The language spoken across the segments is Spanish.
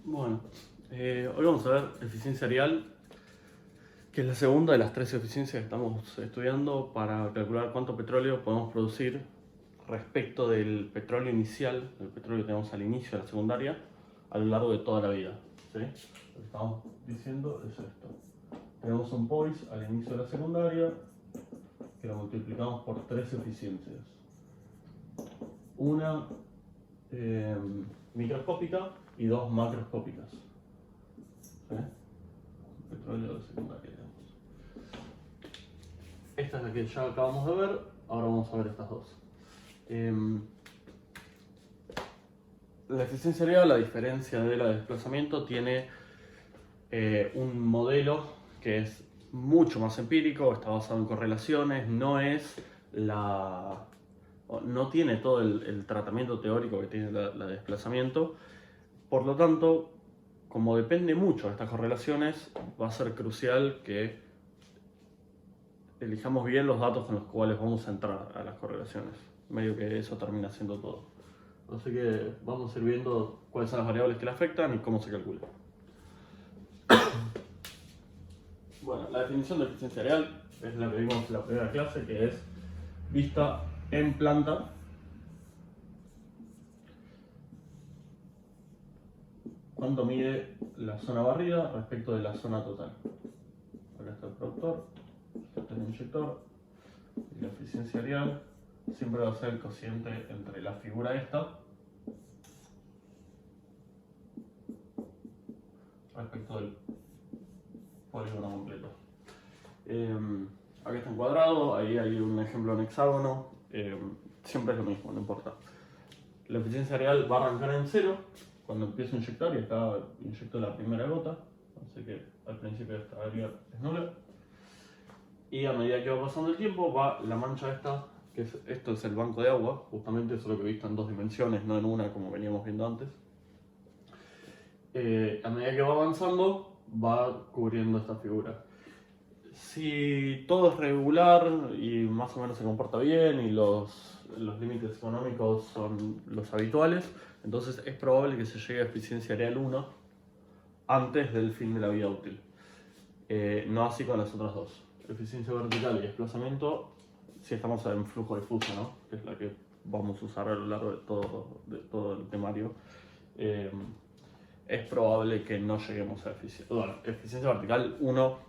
Bueno, hoy vamos a ver eficiencia real, que es la segunda de las tres eficiencias que estamos estudiando para calcular cuánto petróleo podemos producir respecto del petróleo inicial, el petróleo que tenemos al inicio de la secundaria, a lo largo de toda la vida. ¿Sí? Lo que estamos diciendo es esto. Tenemos un POIS al inicio de la secundaria que lo multiplicamos por tres eficiencias. Una microscópica y dos macroscópicas. ¿Sí? Petróleo de secundaria, digamos. Esta es la que ya acabamos de ver, ahora vamos a ver estas dos. La eficiencia real, a diferencia de la de desplazamiento, tiene un modelo que es mucho más empírico, está basado en correlaciones, no tiene todo el tratamiento teórico que tiene la de desplazamiento. Por lo tanto, como depende mucho de estas correlaciones, va a ser crucial que elijamos bien los datos con los cuales vamos a entrar a las correlaciones. Medio que eso termina siendo todo. Así que vamos a ir viendo cuáles son las variables que le afectan y cómo se calcula. Bueno, la definición de eficiencia real es la que vimos en la primera clase, que es vista en planta. ¿Cuánto mide la zona barrida respecto de la zona total? Acá está el productor, este es el inyector, y la eficiencia real siempre va a ser el cociente entre la figura esta respecto del polígono completo. Aquí está en cuadrado, ahí hay un ejemplo en hexágono, siempre es lo mismo, no importa. La eficiencia real va a arrancar en 0 cuando empiezo a inyectar, y acá inyecto la primera gota, así que al principio esta área es nula. Y a medida que va pasando el tiempo, va la mancha esta, esto es el banco de agua, justamente eso es lo que he visto en dos dimensiones, no en una como veníamos viendo antes. A medida que va avanzando, va cubriendo esta figura. Si todo es regular y más o menos se comporta bien y los límites económicos son los habituales, entonces es probable que se llegue a eficiencia real 1 antes del fin de la vida útil. No así con las otras dos. Eficiencia vertical y desplazamiento, si estamos en flujo difuso, ¿no? Que es la que vamos a usar a lo largo de todo el temario. Es probable que no lleguemos a eficiencia. Bueno, eficiencia vertical 1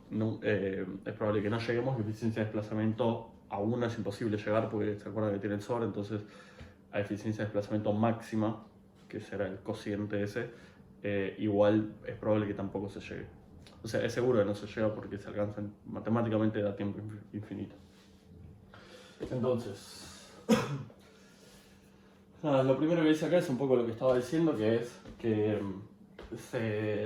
es probable que no lleguemos, y eficiencia de desplazamiento a 1 es imposible llegar porque se acuerdan que tiene el sobre, entonces a eficiencia de desplazamiento máxima, que será el cociente ese, igual es probable que tampoco se llegue. O sea, es seguro que no se llega porque se alcanza matemáticamente da tiempo infinito. Entonces, nada, lo primero que dice acá es un poco lo que estaba diciendo, que es que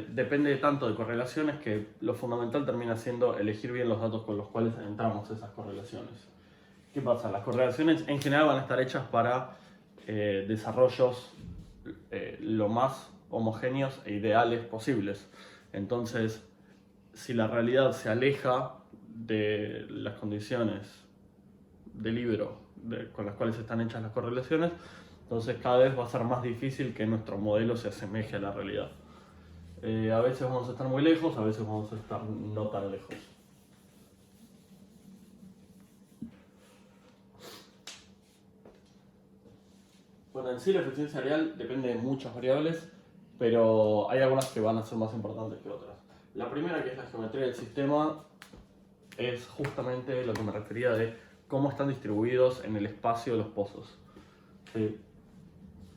depende tanto de correlaciones que lo fundamental termina siendo elegir bien los datos con los cuales entramos a esas correlaciones. ¿Qué pasa? Las correlaciones en general van a estar hechas para desarrollos lo más homogéneos e ideales posibles. Entonces, si la realidad se aleja de las condiciones del libro con las cuales están hechas las correlaciones, entonces cada vez va a ser más difícil que nuestro modelo se asemeje a la realidad. A veces vamos a estar muy lejos, a veces vamos a estar no tan lejos. Bueno, en sí la eficiencia real depende de muchas variables, pero hay algunas que van a ser más importantes que otras. La primera, que es la geometría del sistema, es justamente lo que me refería de cómo están distribuidos en el espacio los pozos.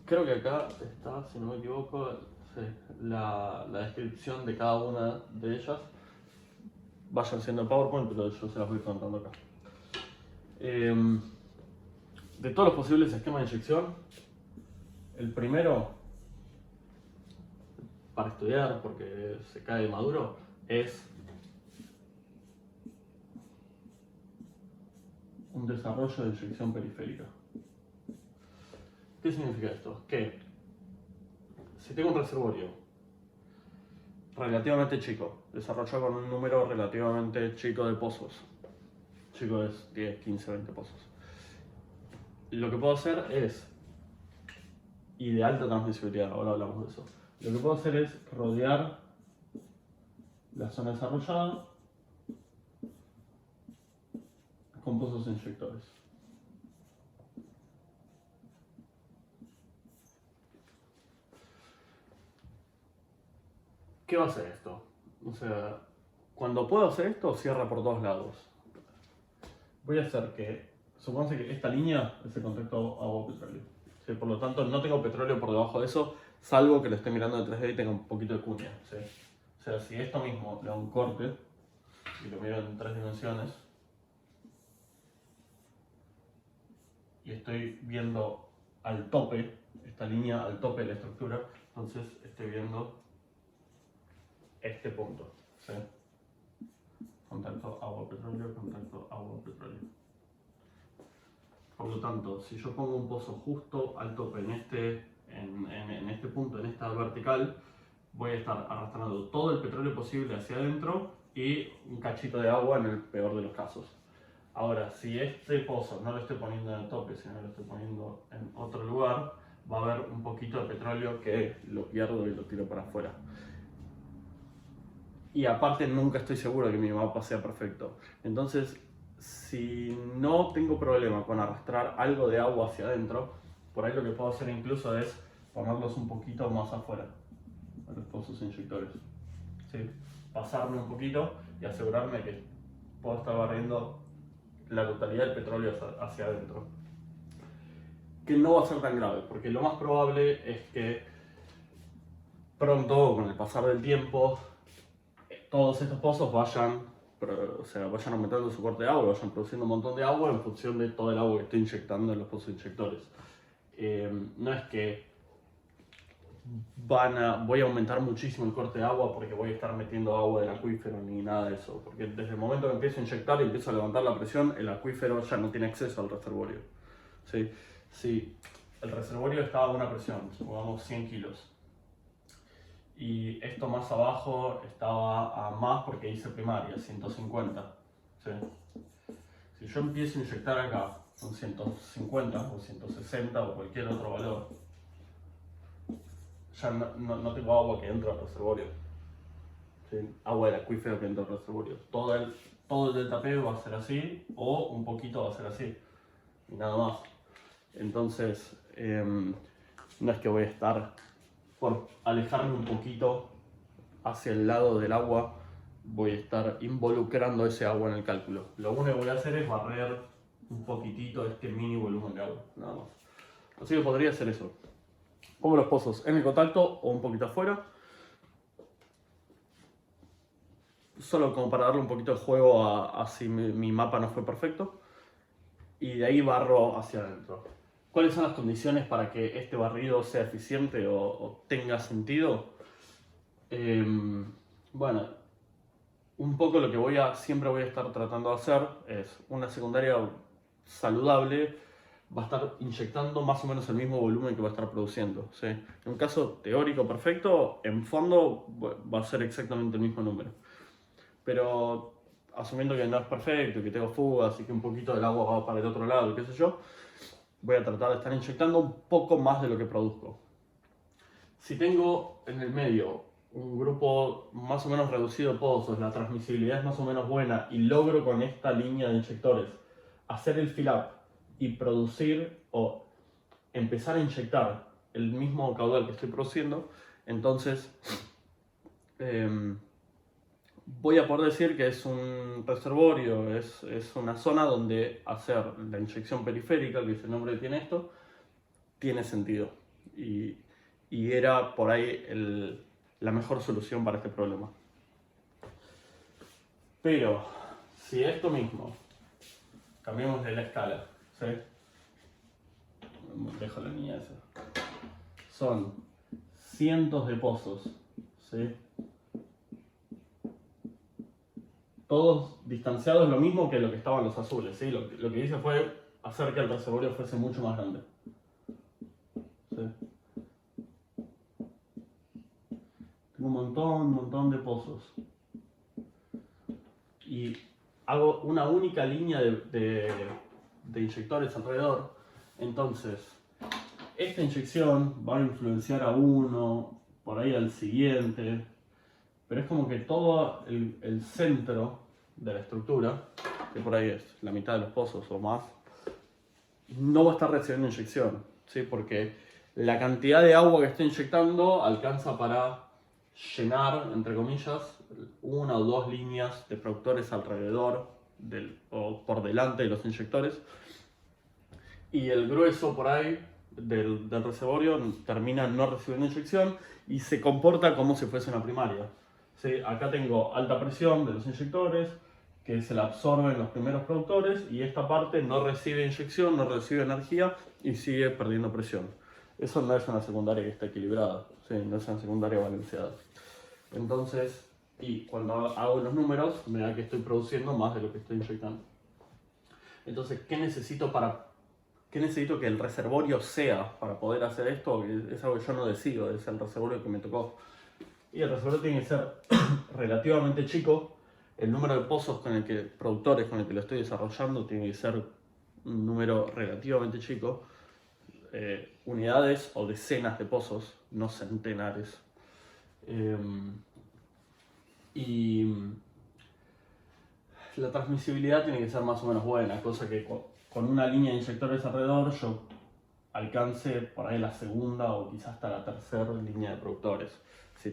Creo que acá está, si no me equivoco, la descripción de cada una de ellas. Vayan siendo el PowerPoint, pero yo se las voy contando acá. De todos los posibles esquemas de inyección, el primero para estudiar, porque se cae de maduro, es un desarrollo de inyección periférica. ¿Qué significa esto? Que si tengo un reservorio relativamente chico, desarrollado con un número relativamente chico de pozos, chico es 10, 15, 20 pozos, lo que puedo hacer es, y de alta transmisibilidad, ahora hablamos de eso, lo que puedo hacer es rodear la zona desarrollada con pozos inyectores. ¿Qué va a hacer esto? O sea, cuando puedo hacer esto, cierra por todos lados. Voy a hacer que, supongamos que esta línea es el contacto agua-petróleo. ¿Sí? Por lo tanto, no tengo petróleo por debajo de eso, salvo que lo esté mirando en 3D y tenga un poquito de cuña. ¿Sí? O sea, si esto mismo le da un corte y lo miro en 3 dimensiones, y estoy viendo al tope, esta línea al tope de la estructura, entonces estoy viendo este punto. ¿Sí? Contacto agua-petróleo, contacto agua-petróleo. Por lo tanto, si yo pongo un pozo justo al tope en este punto, en esta vertical, voy a estar arrastrando todo el petróleo posible hacia adentro y un cachito de agua en el peor de los casos. Ahora, si este pozo no lo estoy poniendo en el tope, sino lo estoy poniendo en otro lugar, va a haber un poquito de petróleo que lo pierdo y lo tiro para afuera. Y aparte nunca estoy seguro de que mi mapa sea perfecto. Entonces, si no tengo problema con arrastrar algo de agua hacia adentro, por ahí lo que puedo hacer incluso es ponerlos un poquito más afuera, a los pozos inyectores. ¿Sí? Pasarme un poquito y asegurarme que puedo estar barriendo la totalidad del petróleo hacia adentro. Que no va a ser tan grave, porque lo más probable es que pronto, con el pasar del tiempo, todos estos pozos vayan aumentando su corte de agua, vayan produciendo un montón de agua en función de todo el agua que estoy inyectando en los pozos inyectores. No es que voy a aumentar muchísimo el corte de agua porque voy a estar metiendo agua del acuífero ni nada de eso, porque desde el momento que empiezo a inyectar y empiezo a levantar la presión, el acuífero ya no tiene acceso al reservorio. ¿Sí? Si el reservorio estaba a una presión, supongamos 100 kilos, y esto más abajo estaba a más porque hice primaria, 150. ¿Sí? Si yo empiezo a inyectar acá con 150 o 160 o cualquier otro valor, ya no tengo agua que entra al reservorio. ¿Sí? Agua del acuífero que entra al reservorio. Todo el delta P va a ser así, o un poquito va a ser así, y nada más. Entonces, no es que voy a estar, por alejarme un poquito hacia el lado del agua, voy a estar involucrando ese agua en el cálculo. Lo único que voy a hacer es barrer un poquitito este mini volumen de agua, nada más. Así que podría hacer eso. Pongo los pozos en el contacto o un poquito afuera, solo como para darle un poquito de juego a si mi mapa no fue perfecto, y de ahí barro hacia adentro. ¿Cuáles son las condiciones para que este barrido sea eficiente o tenga sentido? Bueno, un poco lo que siempre voy a estar tratando de hacer es una secundaria saludable, va a estar inyectando más o menos el mismo volumen que va a estar produciendo. ¿Sí? En un caso teórico perfecto, en fondo va a ser exactamente el mismo número. Pero asumiendo que no es perfecto, que tengo fugas y que un poquito del agua va para el otro lado, qué sé yo, voy a tratar de estar inyectando un poco más de lo que produzco. Si tengo en el medio un grupo más o menos reducido de pozos, la transmisibilidad es más o menos buena y logro con esta línea de inyectores hacer el fill up y producir o empezar a inyectar el mismo caudal que estoy produciendo, entonces voy a poder decir que es un reservorio, es una zona donde hacer la inyección periférica, que es el nombre que tiene esto, tiene sentido. Y era por ahí la mejor solución para este problema. Pero, si esto mismo, cambiamos de la escala, ¿sí? Dejo la niña esa. Son cientos de pozos, ¿sí? Todos distanciados lo mismo que lo que estaban los azules, ¿sí? Lo que hice fue hacer que el reservorio fuese mucho más grande. ¿Sí? Tengo un montón de pozos. Y hago una única línea de inyectores alrededor. Entonces, esta inyección va a influenciar a 1, por ahí al siguiente, pero es como que todo el centro de la estructura, que por ahí es la mitad de los pozos o más, no va a estar recibiendo inyección, ¿sí? Porque la cantidad de agua que está inyectando alcanza para llenar, entre comillas, una o dos líneas de productores alrededor o por delante de los inyectores, y el grueso por ahí del reservorio termina no recibiendo inyección y se comporta como si fuese una primaria. ¿Sí? Acá tengo alta presión de los inyectores que se la absorben los primeros productores y esta parte no recibe inyección, no recibe energía y sigue perdiendo presión. Eso no es una secundaria que está equilibrada, ¿sí? No es una secundaria balanceada. Entonces, y cuando hago los números, me da que estoy produciendo más de lo que estoy inyectando. Entonces, ¿qué necesito que el reservorio sea para poder hacer esto? Es algo que yo no decido, es el reservorio que me tocó. Y el reservorio tiene que ser relativamente chico. El número de pozos productores con el que lo estoy desarrollando tiene que ser un número relativamente chico. Unidades o decenas de pozos, no centenares. Y la transmisibilidad tiene que ser más o menos buena, cosa que con una línea de inyectores alrededor yo alcance por ahí la segunda o quizás hasta la tercera línea de productores. Si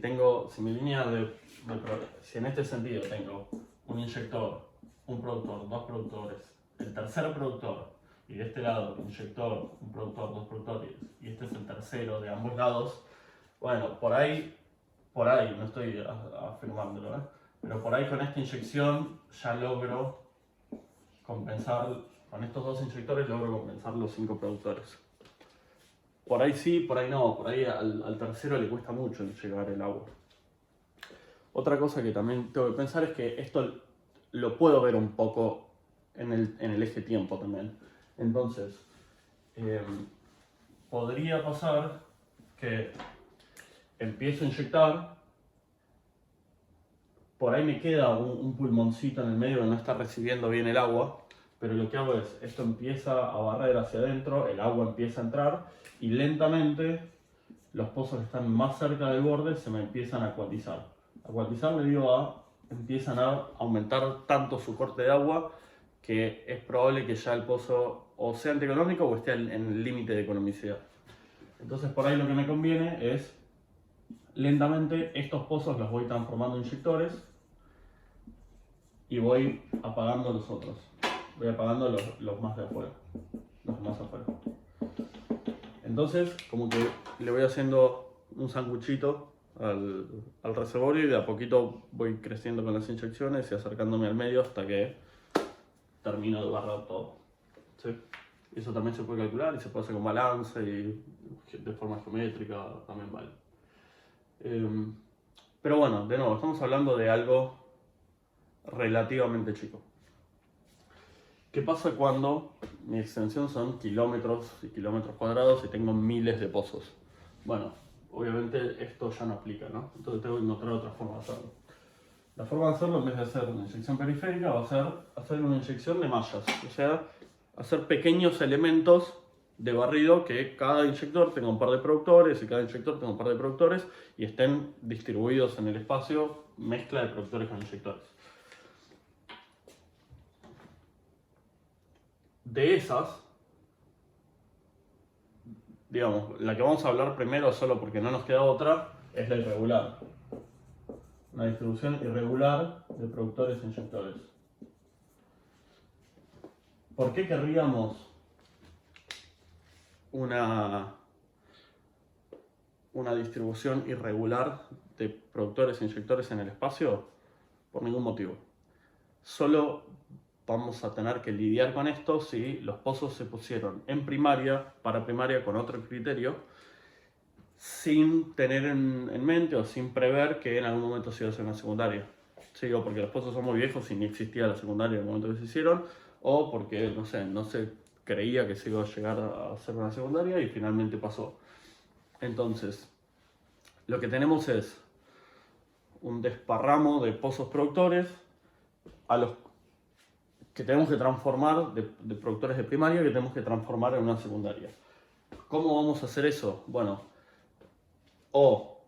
en este sentido tengo un inyector, un productor, dos productores, el tercer productor, y de este lado un inyector, un productor, dos productores, y este es el tercero de ambos lados, bueno, por ahí, no estoy afirmándolo, pero por ahí con esta inyección ya logro compensar, con estos dos inyectores logro compensar los 5 productores. Por ahí sí, por ahí no, por ahí al tercero le cuesta mucho llegar el agua. Otra cosa que también tengo que pensar es que esto lo puedo ver un poco en el eje tiempo también. Entonces, podría pasar que empiezo a inyectar, por ahí me queda un pulmoncito en el medio que no está recibiendo bien el agua, pero lo que hago es, esto empieza a barrer hacia adentro, el agua empieza a entrar y lentamente los pozos que están más cerca del borde se me empiezan a acuatizar. Acuatizar le digo empiezan a aumentar tanto su corte de agua que es probable que ya el pozo o sea antieconómico o esté en el límite de economicidad. Entonces por ahí lo que me conviene es lentamente estos pozos los voy transformando en inyectores y voy apagando los otros. Voy apagando los más de afuera, los más afuera. Entonces, como que le voy haciendo un sanguchito al reservorio y de a poquito voy creciendo con las inyecciones y acercándome al medio hasta que termino de barrar todo. ¿Sí? Eso también se puede calcular y se puede hacer con balance y de forma geométrica también vale. Pero bueno, de nuevo, estamos hablando de algo relativamente chico. ¿Qué pasa cuando mi extensión son kilómetros y kilómetros cuadrados y tengo miles de pozos? Bueno, obviamente esto ya no aplica, ¿no? Entonces tengo que encontrar otra forma de hacerlo. La forma de hacerlo, en vez de hacer una inyección periférica, va a ser hacer una inyección de mallas. O sea, hacer pequeños elementos de barrido que cada inyector tenga un par de productores y cada inyector tenga un par de productores y estén distribuidos en el espacio, mezcla de productores con inyectores. De esas, digamos, la que vamos a hablar primero solo porque no nos queda otra, es la irregular. Una distribución irregular de productores e inyectores. ¿Por qué querríamos una distribución irregular de productores e inyectores en el espacio? Por ningún motivo. Solo vamos a tener que lidiar con esto si los pozos se pusieron en primaria, para primaria con otro criterio, sin tener en mente o sin prever que en algún momento se iba a hacer una secundaria. Sí, o porque los pozos son muy viejos y ni existía la secundaria en el momento que se hicieron, o porque, no se creía que se iba a llegar a hacer una secundaria y finalmente pasó. Entonces, lo que tenemos es un desparramo de pozos productores a los que tenemos que transformar, de productores de primaria, que tenemos que transformar en una secundaria. ¿Cómo vamos a hacer eso? Bueno, o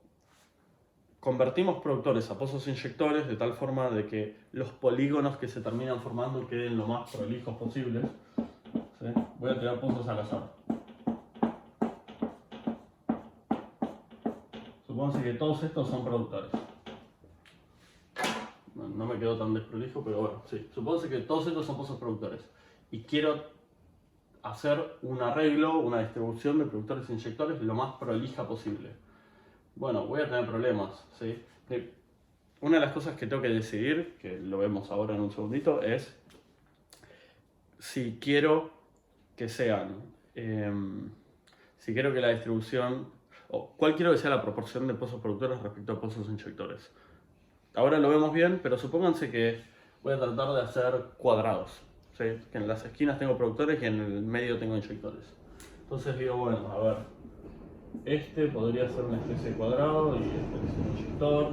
convertimos productores a pozos inyectores de tal forma de que los polígonos que se terminan formando queden lo más prolijos posibles. ¿Sí? Voy a tirar pozos al azar. Supónganse que todos estos son productores. No me quedó tan desprolijo, pero bueno, sí. Supónganse que todos estos son pozos productores. Y quiero hacer un arreglo, una distribución de productores e inyectores lo más prolija posible. Bueno, voy a tener problemas, ¿sí? Una de las cosas que tengo que decidir, que lo vemos ahora en un segundito, es si quiero que sean, si quiero que la distribución, o cuál quiero que sea la proporción de pozos productores respecto a pozos inyectores. Ahora lo vemos bien, pero supónganse que voy a tratar de hacer cuadrados, ¿sí? Que en las esquinas tengo productores y en el medio tengo inyectores. Entonces digo, bueno, a ver, este podría ser una especie de cuadrado y este es un inyector.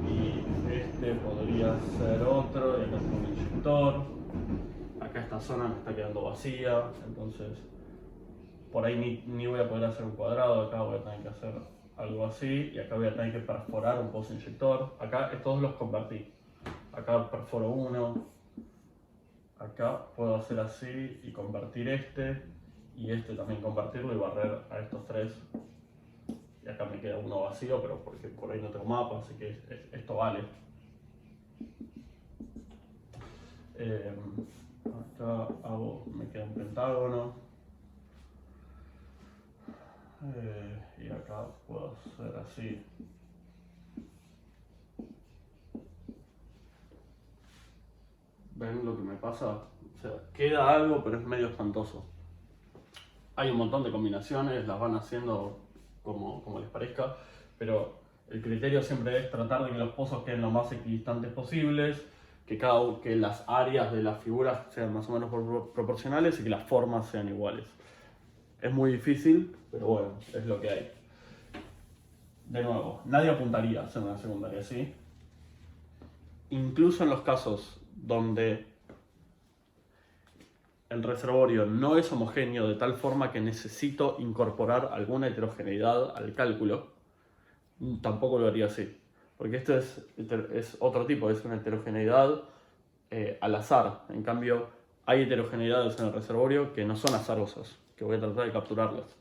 Y este podría ser otro, y acá tengo un inyector. Acá esta zona me está quedando vacía, entonces por ahí ni voy a poder hacer un cuadrado. Acá voy a tener que hacer algo así, y acá voy a tener que perforar un pozo inyector. Acá estos los convertí. Acá perforo uno. Acá puedo hacer así y convertir este, y este también convertirlo y barrer a estos tres. Y acá me queda uno vacío, pero porque por ahí no tengo mapa, así que esto vale. Acá me queda un pentágono. Y acá puedo hacer así. ¿Ven lo que me pasa? O sea, queda algo, pero es medio espantoso. Hay un montón de combinaciones, las van haciendo como les parezca, pero el criterio siempre es tratar de que los pozos queden lo más equidistantes posibles, que las áreas de las figuras sean más o menos proporcionales y que las formas sean iguales. Es muy difícil, pero bueno, es lo que hay. De nuevo, nadie apuntaría a hacer una secundaria así. Incluso en los casos donde el reservorio no es homogéneo de tal forma que necesito incorporar alguna heterogeneidad al cálculo, tampoco lo haría así. Porque esto es otro tipo, es una heterogeneidad al azar. En cambio, hay heterogeneidades en el reservorio que no son azarosas, que voy a tratar de capturarlas.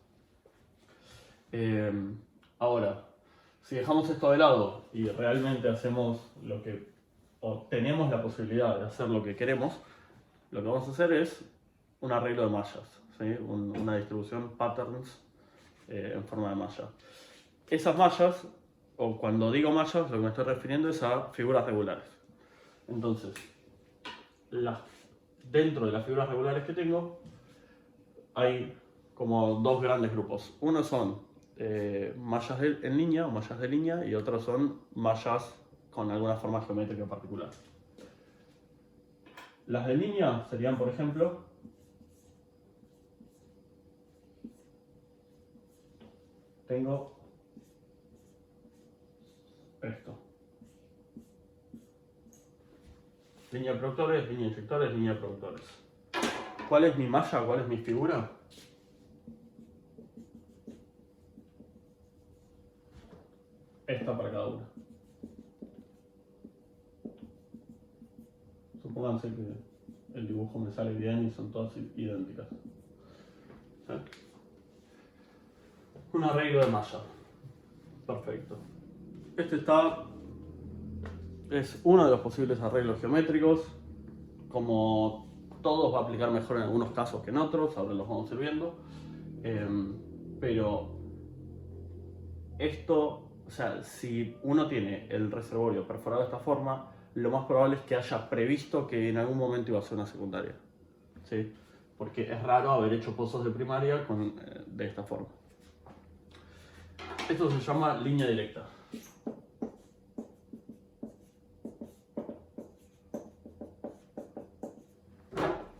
Ahora, si dejamos esto de lado y realmente hacemos lo que, o tenemos la posibilidad de hacer lo que queremos, lo que vamos a hacer es un arreglo de mallas, ¿sí? Una distribución patterns en forma de malla. Esas mallas, o cuando digo mallas, lo que me estoy refiriendo es a figuras regulares. Entonces, dentro de las figuras regulares que tengo, hay como dos grandes grupos. Uno son mallas en línea o mallas de línea, y otros son mallas con alguna forma geométrica particular. Las de línea serían, por ejemplo, tengo esto. Línea de productores, línea de inyectores, línea de productores. ¿Cuál es mi malla? ¿Cuál es mi figura? Esta para cada una. Supónganse que el dibujo me sale bien y son todas idénticas. ¿Sí? Un arreglo de malla. Perfecto. Este es uno de los posibles arreglos geométricos. Como todos, va a aplicar mejor en algunos casos que en otros, ahora los vamos a ir viendo. Pero esto, o sea, si uno tiene el reservorio perforado de esta forma, lo más probable es que haya previsto que en algún momento iba a ser una secundaria, ¿sí? Porque es raro haber hecho pozos de primaria de esta forma. Esto se llama línea directa.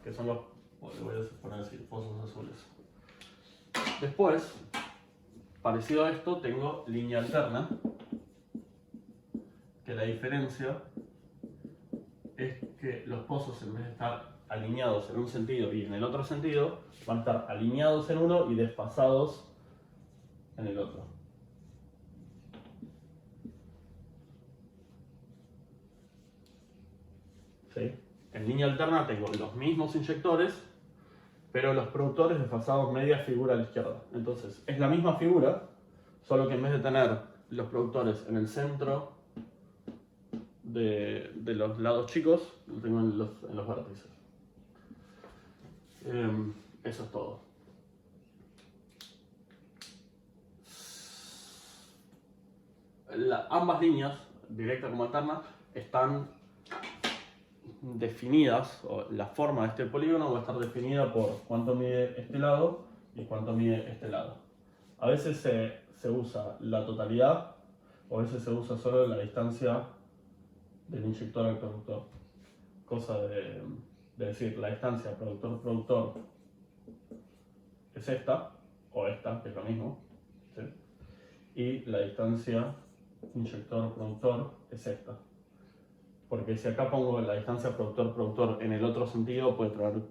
Que son los, voy a poner así, pozos azules. Después, parecido a esto, tengo línea alterna, que la diferencia es que los pozos, en vez de estar alineados en un sentido y en el otro sentido, van a estar alineados en uno y desfasados en el otro. ¿sí? En línea alterna tengo los mismos inyectores, pero los productores desfasados media figura a la izquierda. Entonces, es la misma figura, solo que en vez de tener los productores en el centro de los lados chicos, lo tengo en los vértices. Eso es todo. Ambas líneas, directa como alterna, están definidas, o la forma de este polígono va a estar definida por cuánto mide este lado y cuánto mide este lado. A veces se usa la totalidad, o a veces se usa solo la distancia del inyector al productor. Cosa de decir, la distancia productor-productor es esta, o esta, que es lo mismo, ¿sí? Y la distancia inyector-productor es esta. Porque si acá pongo la distancia productor-productor en el otro sentido, puede traer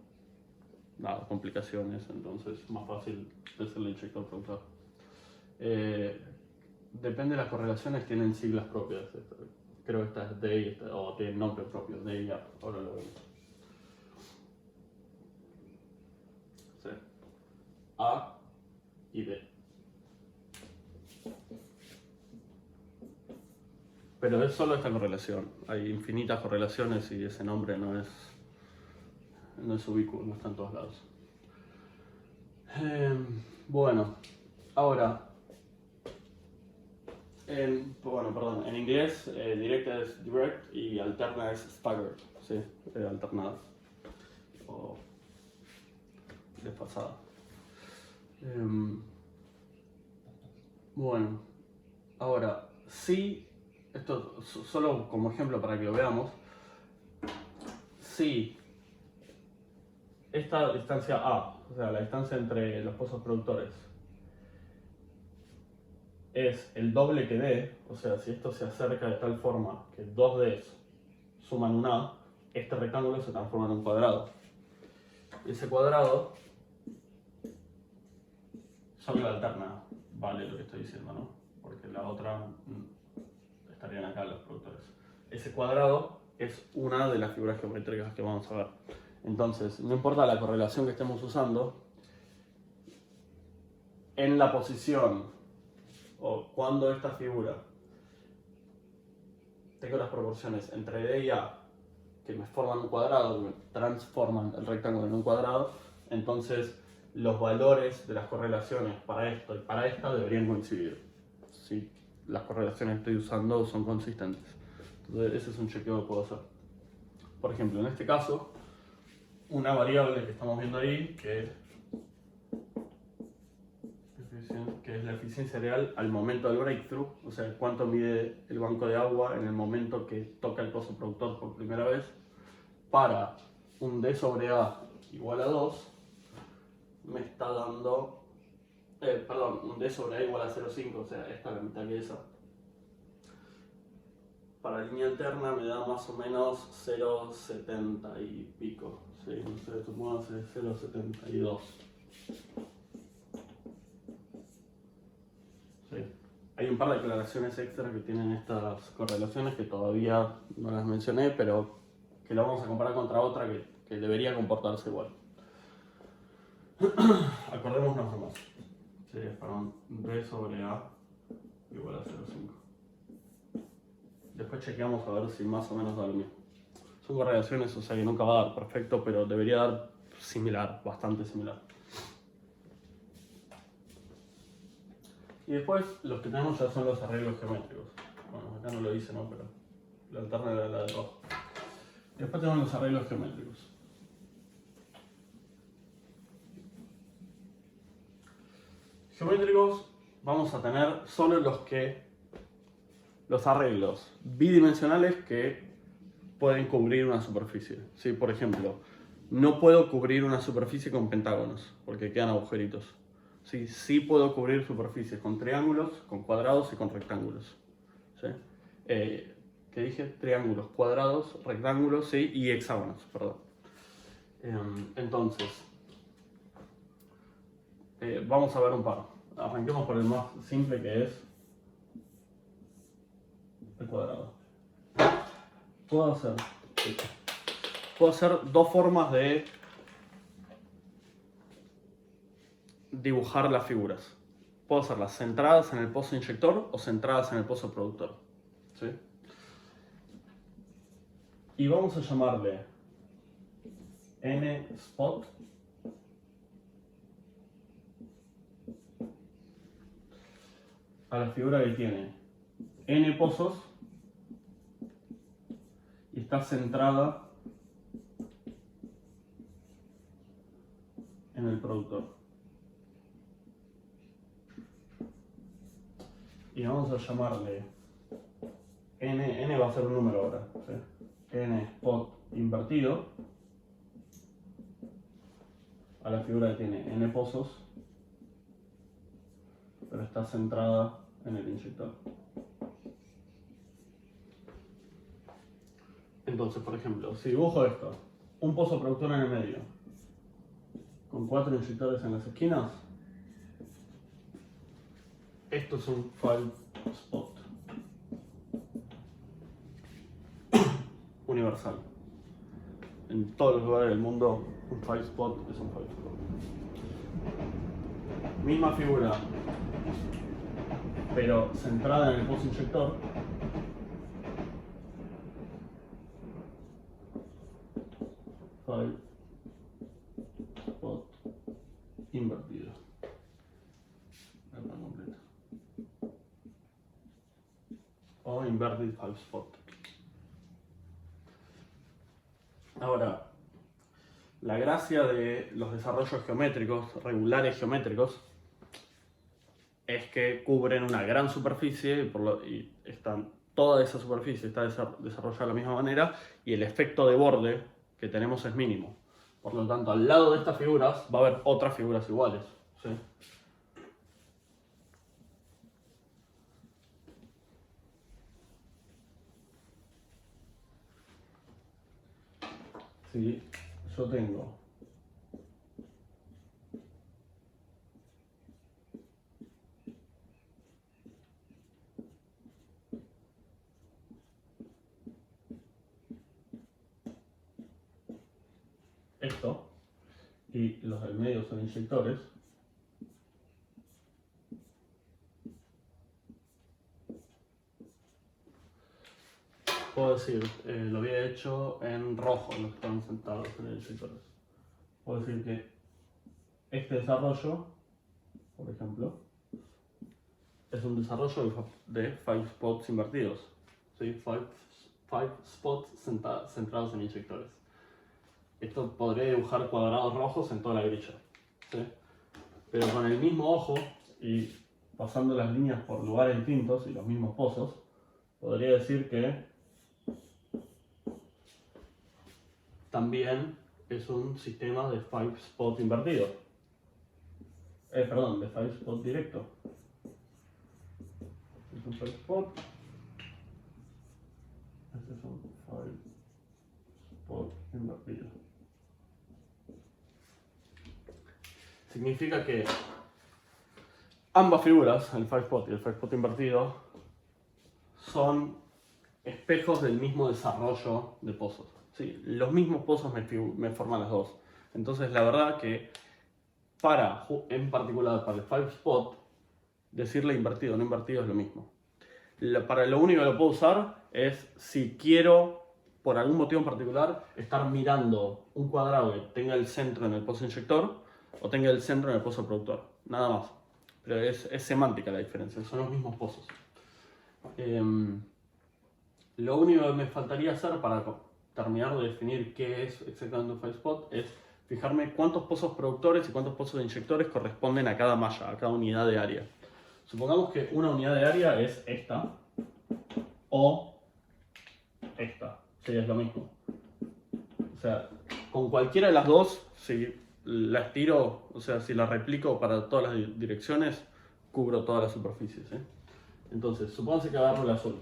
complicaciones, entonces es más fácil decirle inyector-productor. Depende de las correlaciones, tienen siglas propias. Creo que esta es D y esta, o tiene nombre propio, D y A, ahora lo vemos. Sí. A y D. Pero es solo esta correlación. Hay infinitas correlaciones y ese nombre no es ubicuo, no está en todos lados. Bueno, ahora, en inglés directa es direct y alterna es staggered, ¿sí? Alternada o desfasada. Bueno, ahora, sí. Esto solo como ejemplo para que lo veamos. Si esta distancia A, o sea, la distancia entre los pozos productores, es el doble que D, o sea, si esto se acerca de tal forma que dos Ds suman un A, este rectángulo se transforma en un cuadrado. Ese cuadrado solo la alterna vale lo que estoy diciendo, ¿no? Porque la otra estarían acá los productores. Ese cuadrado es una de las figuras geométricas que vamos a ver. Entonces, no importa la correlación que estemos usando, en la posición o cuando esta figura tengo las proporciones entre D y A que me forman un cuadrado, que me transforman el rectángulo en un cuadrado, entonces los valores de las correlaciones para esto y para esta deberían coincidir. ¿Sí? Las correlaciones que estoy usando son consistentes. Entonces ese es un chequeo que puedo hacer. Por ejemplo, en este caso, una variable que estamos viendo ahí, que es la eficiencia real al momento del breakthrough, o sea, cuánto mide el banco de agua en el momento que toca el pozo productor por primera vez, para un D sobre A igual a 2, me está dando, un D sobre A igual a 0,5, o sea, esta es la mitad que esa. Para línea alterna me da más o menos 0,70 y pico, ¿sí? No sé, supongo que es 0,72. ¿Sí? Hay un par de aclaraciones extras que tienen estas correlaciones que todavía no las mencioné, pero que la vamos a comparar contra otra que debería comportarse igual. Acordémonos nomás. Sería para un D sobre A igual a 0,5. Después chequeamos a ver si más o menos da lo mismo. Son correlaciones, o sea que nunca va a dar perfecto, pero debería dar similar, bastante similar. Y después los que tenemos ya son los arreglos geométricos. Bueno, acá no lo hice, ¿no? Pero la alterna era la de abajo. Después tenemos los arreglos geométricos. Geométricos vamos a tener solo los arreglos bidimensionales que pueden cubrir una superficie. ¿Sí? Por ejemplo, no puedo cubrir una superficie con pentágonos porque quedan agujeritos. ¿Sí? Sí puedo cubrir superficies con triángulos, con cuadrados y con rectángulos. ¿Sí? ¿Qué dije? Triángulos, cuadrados, rectángulos, sí, y hexágonos, perdón. Entonces, vamos a ver un par. Arranquemos por el más simple, que es el cuadrado. Puedo hacer puedo hacer dos formas de dibujar las figuras. Puedo hacerlas centradas en el pozo inyector o centradas en el pozo productor. ¿Sí? Y vamos a llamarle N spot a la figura que tiene N pozos y está centrada en el productor. Y vamos a llamarle N va a ser un número ahora, ¿sí? N spot invertido a la figura que tiene N pozos, pero está centrada en el inyector. Entonces, por ejemplo, si dibujo esto, un pozo productor en el medio, con 4 inyectores en las esquinas, esto es un 5 spot universal. En todos los lugares del mundo, un 5 spot es un 5 spot. Misma figura, pero centrada en el pozo inyector. Spot invertido. O inverted 5 spot. Ahora, la gracia de los desarrollos geométricos, regulares geométricos, es que cubren una gran superficie y toda esa superficie está desarrollada de la misma manera y el efecto de borde que tenemos es mínimo. Por lo tanto, al lado de estas figuras va a haber otras figuras iguales. ¿Sí? Si yo tengo esto y los del medio son inyectores, puedo decir, lo había hecho en rojo, los que están sentados en los inyectores. Puedo decir que este desarrollo, por ejemplo, es un desarrollo de 5 spots invertidos. ¿Sí? 5 spots centrados en inyectores. Esto podría dibujar cuadrados rojos en toda la grilla. ¿Sí? Pero con el mismo ojo y pasando las líneas por lugares distintos y los mismos pozos, podría decir que también es un sistema de 5 spot invertido. Perdón, de 5 spot directo. Es un 5 spot. Este es un 5 spot invertido. Significa que ambas figuras, el 5 spot y el 5 spot invertido, son espejos del mismo desarrollo de pozos. ¿Sí? Los mismos pozos me forman las dos. Entonces, la verdad que en particular para el 5 spot, decirle invertido o no invertido es lo mismo. Para lo único que lo puedo usar es si quiero, por algún motivo en particular, estar mirando un cuadrado que tenga el centro en el pozo inyector o tenga el centro en el pozo productor. Nada más. Pero es semántica la diferencia, son los mismos pozos. Lo único que me faltaría hacer para terminar de definir qué es exactamente un 5 spot es fijarme cuántos pozos productores y cuántos pozos de inyectores corresponden a cada malla, a cada unidad de área. Supongamos que una unidad de área es esta o esta, sí, es lo mismo. O sea, con cualquiera de las dos, si la estiro, o sea, si la replico para todas las direcciones, cubro toda la superficie. ¿Sí? Entonces, supónganse que agarro el azul.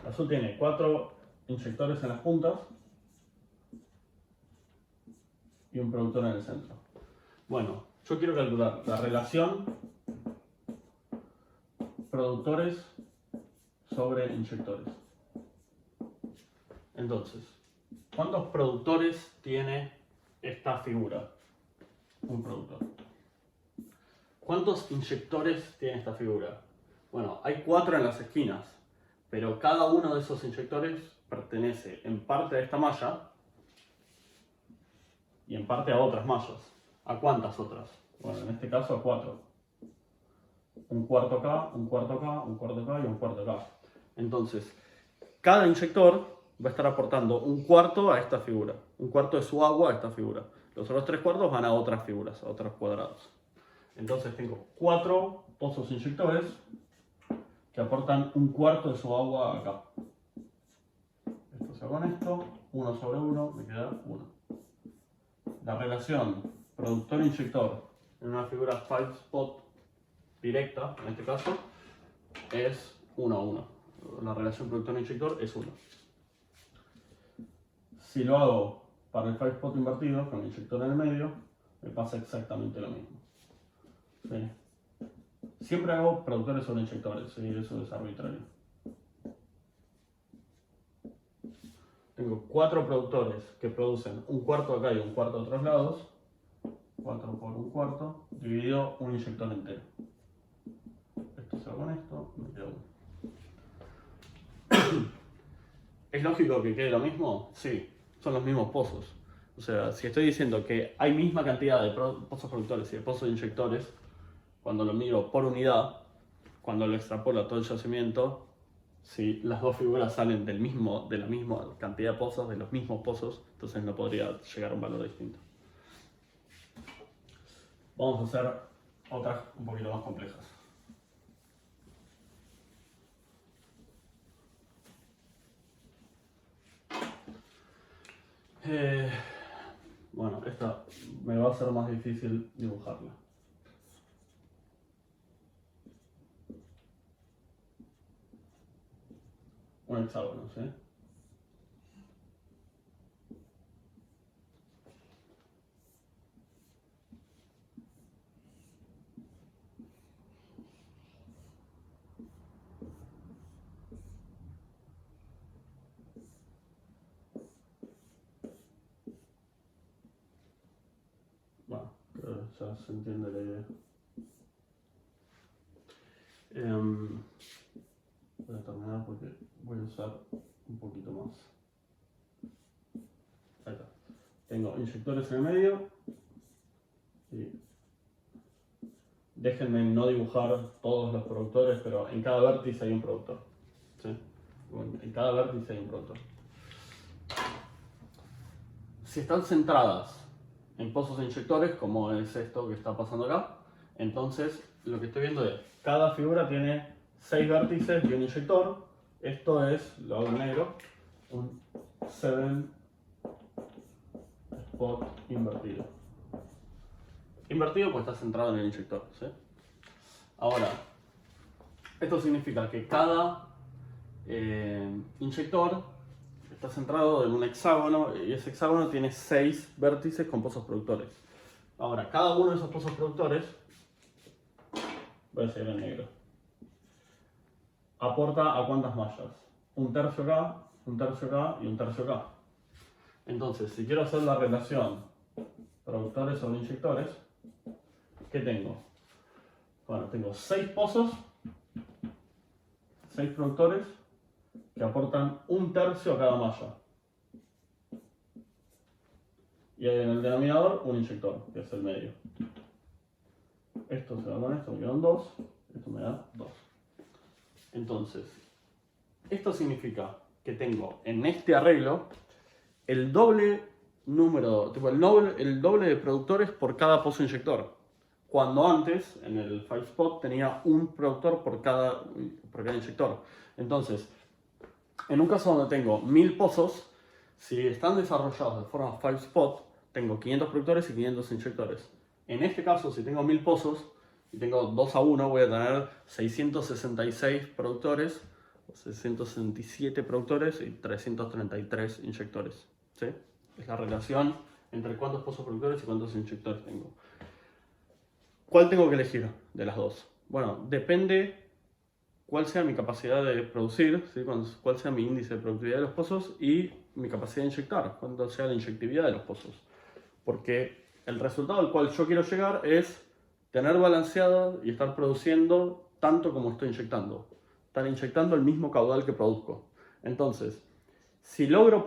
El azul tiene 4 inyectores en las puntas y un productor en el centro. Bueno, yo quiero calcular la relación productores sobre inyectores. Entonces, ¿cuántos productores tiene esta figura? Un productor. ¿Cuántos inyectores tiene esta figura? Bueno, hay 4 en las esquinas, pero cada uno de esos inyectores pertenece en parte a esta malla y en parte a otras mallas. ¿A cuántas otras? Bueno, en este caso a 4. Un cuarto acá, un cuarto acá, un cuarto acá y un cuarto acá. Entonces, cada inyector va a estar aportando un cuarto a esta figura, un cuarto de su agua a esta figura. Los otros 3 cuartos van a otras figuras, a otros cuadrados. Entonces tengo 4 pozos inyectores que aportan un cuarto de su agua acá. Esto se va con esto, 1 sobre 1, me queda 1. La relación productor-inyector en una figura 5-spot directa, en este caso, es 1 a 1. La relación productor-inyector es 1. Si lo hago para el 5-spot invertido, con el inyector en el medio, me pasa exactamente lo mismo. ¿Sí? Siempre hago productores sobre inyectores, ¿sí? Eso es arbitrario. Tengo 4 productores que producen un cuarto acá y un cuarto a otros lados. 4 por un cuarto, dividido un inyector entero. Esto se va con esto, me queda 1. ¿Es lógico que quede lo mismo? Sí, son los mismos pozos. O sea, si estoy diciendo que hay misma cantidad de pozos productores y de pozos inyectores, cuando lo miro por unidad, cuando lo extrapolo a todo el yacimiento, si las dos figuras salen de la misma cantidad de pozos, de los mismos pozos, entonces no podría llegar a un valor distinto. Vamos a hacer otras un poquito más complejas. Bueno, esta me va a ser más difícil dibujarla. Un hexágono, ¿sí? Bueno, ya se entiende la idea. Voy a terminar porque voy a usar un poquito más. Ahí está. Tengo inyectores en el medio. Y déjenme no dibujar todos los productores, pero en cada vértice hay un productor. ¿Sí? Bueno, en cada vértice hay un productor. Si están centradas en pozos de inyectores, como es esto que está pasando acá, entonces lo que estoy viendo es cada figura tiene 6 vértices y un inyector. Esto es, lo hago en negro, un 7 spot invertido. Invertido pues está centrado en el inyector, ¿sí? Ahora, esto significa que cada inyector está centrado en un hexágono y ese hexágono tiene 6 vértices con pozos productores. Ahora, cada uno de esos pozos productores, voy a seguir en negro, aporta a cuántas mallas. Un tercio acá, un tercio acá y un tercio acá. Entonces, si quiero hacer la relación productores sobre inyectores, ¿qué tengo? Bueno, tengo 6 pozos, 6 productores que aportan un tercio a cada malla. Y hay en el denominador un inyector, que es el medio. Esto se va con esto, me quedan 2, esto me da 2. Entonces, esto significa que tengo en este arreglo el doble número, el doble de productores por cada pozo inyector. Cuando antes, en el 5-spot, tenía un productor por cada inyector. Entonces, en un caso donde tengo 1000 pozos, si están desarrollados de forma 5-spot, tengo 500 productores y 500 inyectores. En este caso, si tengo 1000 pozos y tengo 2 a 1, voy a tener 666 productores, 667 productores y 333 inyectores. ¿Sí? Es la relación entre cuántos pozos productores y cuántos inyectores tengo. ¿Cuál tengo que elegir de las dos? Bueno, depende cuál sea mi capacidad de producir, ¿sí? Cuál sea mi índice de productividad de los pozos y mi capacidad de inyectar, cuánto sea la inyectividad de los pozos. Porque el resultado al cual yo quiero llegar es tener balanceado y estar produciendo tanto como estoy inyectando. Estar inyectando el mismo caudal que produzco. Entonces, si logro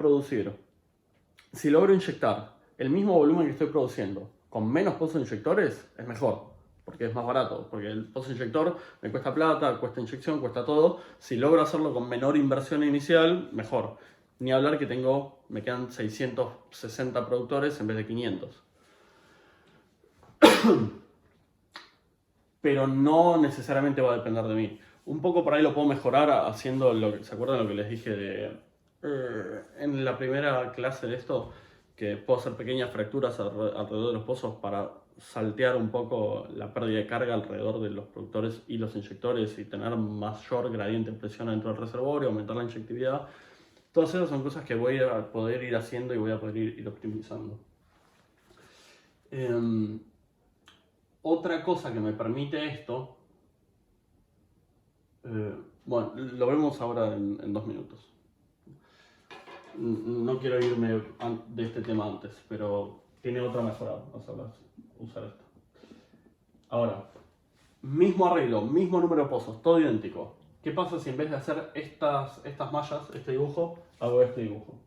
inyectar el mismo volumen que estoy produciendo con menos pozos inyectores, es mejor, porque es más barato, porque el pozo inyector me cuesta plata, cuesta inyección, cuesta todo. Si logro hacerlo con menor inversión inicial, mejor. Ni hablar que me quedan 660 productores en vez de 500. Pero no necesariamente va a depender de mí. Un poco por ahí lo puedo mejorar haciendo ¿se acuerdan lo que les dije en la primera clase de esto? Que puedo hacer pequeñas fracturas alrededor de los pozos para saltear un poco la pérdida de carga alrededor de los productores y los inyectores y tener mayor gradiente de presión dentro del reservorio, aumentar la inyectividad. Todas esas son cosas que voy a poder ir haciendo y voy a poder ir optimizando. Otra cosa que me permite esto, bueno, lo vemos ahora en 2 minutos. No quiero irme de este tema antes, pero tiene otra mejora, vamos a usar esto. Ahora, mismo arreglo, mismo número de pozos, todo idéntico. ¿Qué pasa si en vez de hacer estas mallas, este dibujo, hago este dibujo?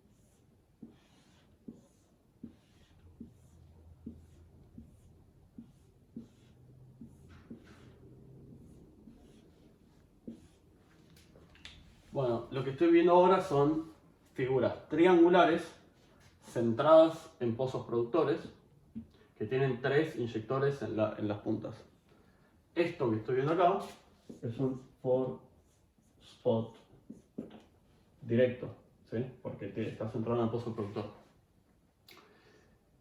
Bueno, lo que estoy viendo ahora son figuras triangulares centradas en pozos productores que tienen 3 inyectores en las puntas. Esto que estoy viendo acá es un 4-spot directo, ¿sí? Porque está centrado en el pozo productor.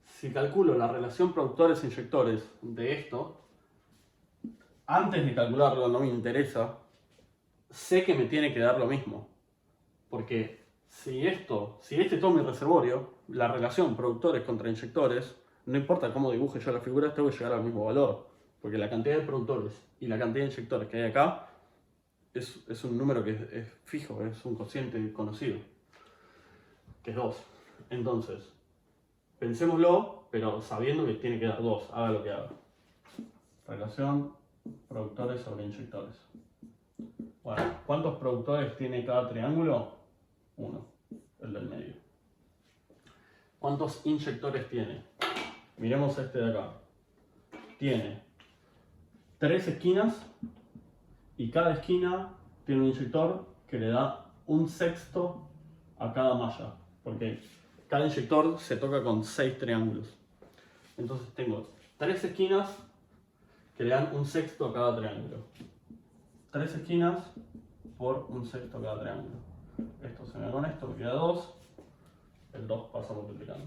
Si calculo la relación productores-inyectores de esto, antes de calcularlo no me interesa, sé que me tiene que dar lo mismo. Porque si este es todo mi reservorio, la relación productores contra inyectores, no importa cómo dibuje yo la figura, tengo que llegar al mismo valor. Porque la cantidad de productores y la cantidad de inyectores que hay acá es un número que es fijo, es un cociente conocido, que es 2. Entonces, pensémoslo, pero sabiendo que tiene que dar 2, haga lo que haga. Relación productores sobre inyectores. Bueno, ¿cuántos productores tiene cada triángulo? 1, el del medio. ¿Cuántos inyectores tiene? Miremos este de acá. Tiene 3 esquinas y cada esquina tiene un inyector que le da 1/6 a cada malla, porque cada inyector se toca con 6 triángulos. Entonces tengo 3 esquinas que le dan 1/6 a cada triángulo. 3 esquinas por 1/6 a cada triángulo. Esto se me da con esto, me queda 2. El 2 pasa multiplicando.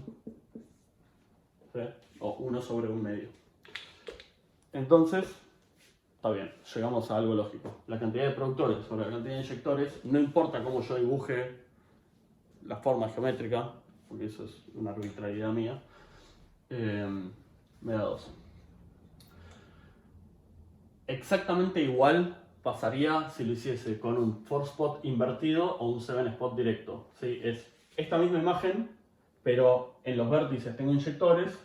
¿Sí? O 1 sobre 1/2. Entonces, está bien, llegamos a algo lógico. La cantidad de productores sobre la cantidad de inyectores, no importa cómo yo dibuje la forma geométrica, porque eso es una arbitrariedad mía, me da 2. Exactamente igual pasaría si lo hiciese con un 4-spot invertido o un 7-spot directo. ¿Sí? Es esta misma imagen, pero en los vértices tengo inyectores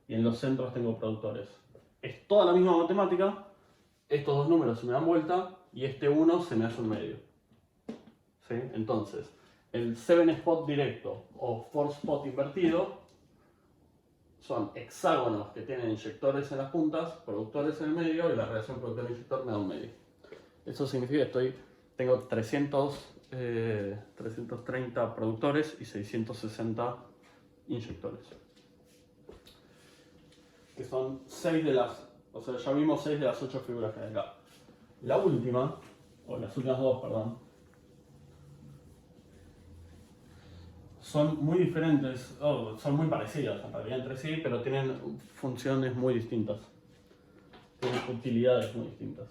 y en los centros tengo productores. Es toda la misma matemática, estos dos números se me dan vuelta y este 1 se me hace un medio. ¿Sí? Entonces, el 7-spot directo o 4-spot invertido son hexágonos que tienen inyectores en las puntas, productores en el medio, y la relación productor-inyector me da un medio. Eso significa que tengo 330 productores y 660 inyectores. Que son 6 de las, o sea, ya vimos 6 de las 8 figuras que hay acá. La última, o las últimas 2, perdón, son muy diferentes, son muy parecidas en realidad entre sí, pero tienen funciones muy distintas. Tienen utilidades muy distintas.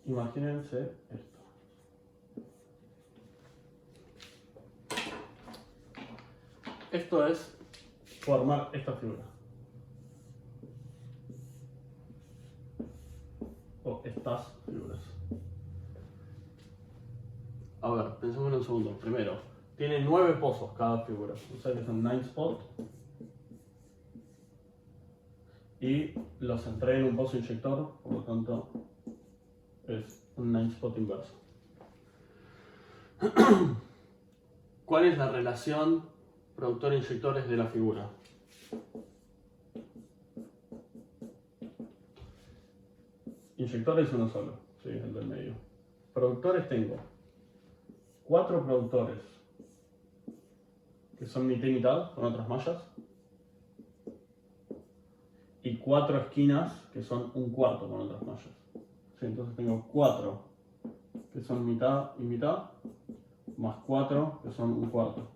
Imagínense esto. esto es formar esta figura. O estas figuras. A ver, pensemos un segundo. Primero, tiene 9 pozos cada figura. O sea que son 9 spots. Y los centré en un pozo inyector, por lo tanto es un 9 spot inverso. ¿Cuál es la relación productor-inyectores de la figura? Inyectores uno solo, sí, el del medio. Productores tengo 4 productores que son mitad y mitad con otras mallas y 4 esquinas que son un cuarto con otras mallas. Sí, entonces tengo 4 que son mitad y mitad más 4 que son un cuarto.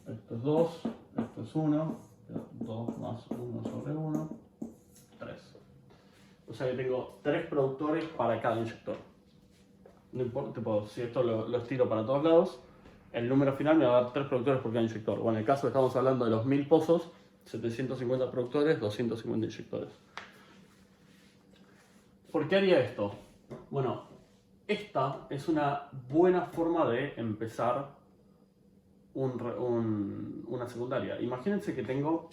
Esto es 2, esto es 1, 2 más 1 sobre 1, 3. O sea que tengo 3 productores para cada inyector. No importa, si esto lo estiro para todos lados, el número final me va a dar 3 productores por cada inyector. O en el caso que estamos hablando de los 1000 pozos, 750 productores, 250 inyectores. ¿Por qué haría esto? Bueno, esta es una buena forma de empezar una secundaria. Imagínense que tengo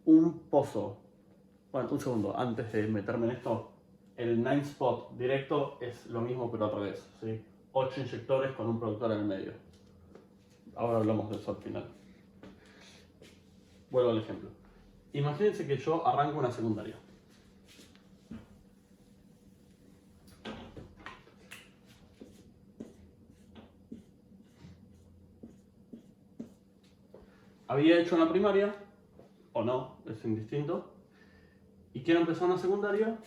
un pozo. Bueno, un segundo, antes de meterme en esto, el 9 spot directo es lo mismo pero al revés, ¿sí? 8 inyectores con un productor en el medio. Ahora hablamos de eso al final. Vuelvo al ejemplo. Imagínense que yo arranco una secundaria. Había hecho una primaria, o no, es indistinto, y quiero empezar una secundaria